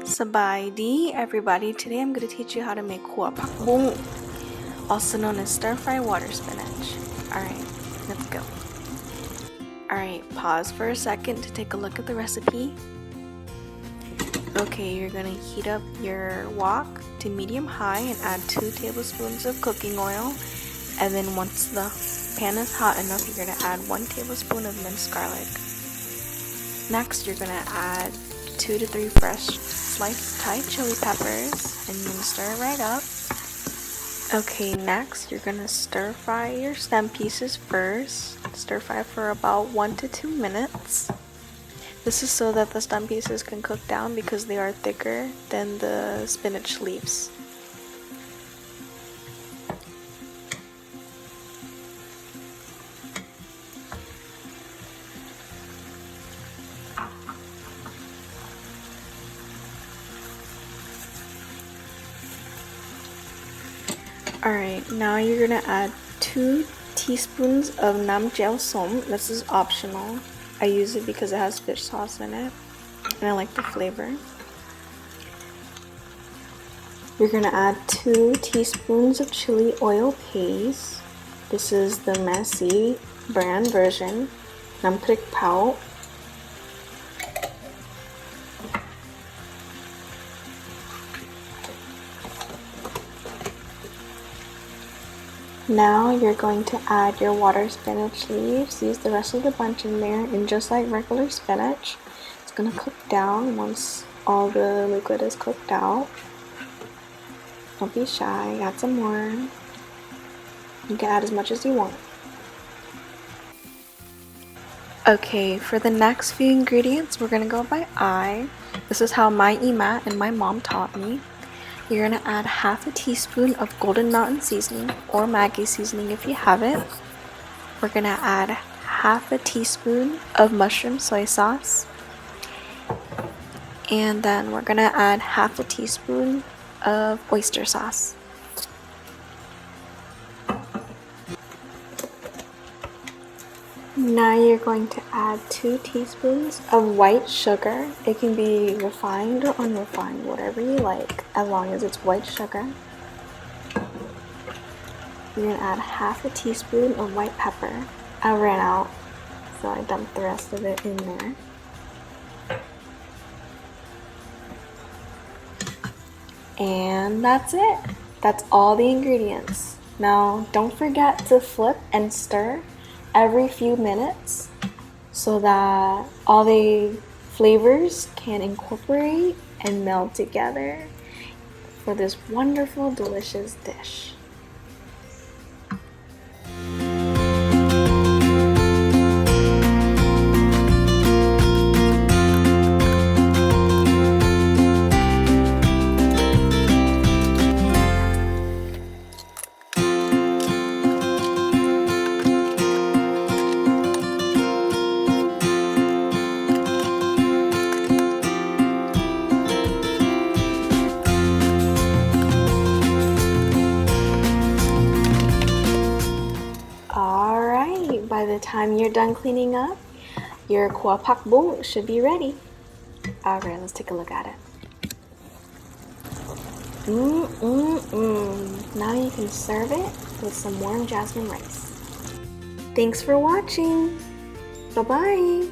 Sabaydi everybody, today I'm going to teach you how to make Kwua Pak Boong, also known as stir-fry water spinach. Alright, let's go. Alright, pause for a second to take a look at the recipe. Okay, you're going to heat up your wok to medium-high and add 2 tablespoons of cooking oil, and then once the pan is hot enough, you're going to add 1 tablespoon of minced garlic. Next, you're going to add 2 to 3 fresh sliced Thai chili peppers, and you're going to stir it right up. Okay, next you're going to stir fry your stem pieces first. Stir fry for about 1 to 2 minutes. This is so that the stem pieces can cook down because they are thicker than the spinach leaves. Alright, now you're gonna add 2 teaspoons of naam jeow som. This is optional. I use it because it has fish sauce in it and I like the flavor. You're gonna add 2 teaspoons of chili oil paste. This is the Maesri brand version, Namprik Pao. Now you're going to add your water spinach leaves. Use the rest of the bunch in there, and just like regular spinach, it's going to cook down once all the liquid is cooked out. Don't be shy, add some more. You can add as much as you want. Okay, for the next few ingredients, we're going to go by eye. This is how my ima and my mom taught me. You're going to add half a teaspoon of golden mountain seasoning or Maggi seasoning if you have it. We're going to add half a teaspoon of mushroom soy sauce. And then we're going to add half a teaspoon of oyster sauce. Now you're going to add 2 teaspoons of white sugar. It can be refined or unrefined, whatever you like, as long as it's white sugar. You're going to add half a teaspoon of white pepper. I ran out, so I dumped the rest of it in there. And that's it. That's all the ingredients. Now, don't forget to flip and stir every few minutes so that all the flavors can incorporate and meld together for this wonderful, delicious dish. By the time you're done cleaning up, your Kwua Pak Boong should be ready. Alright, let's take a look at it. Now you can serve it with some warm jasmine rice. Thanks for watching. Bye-bye.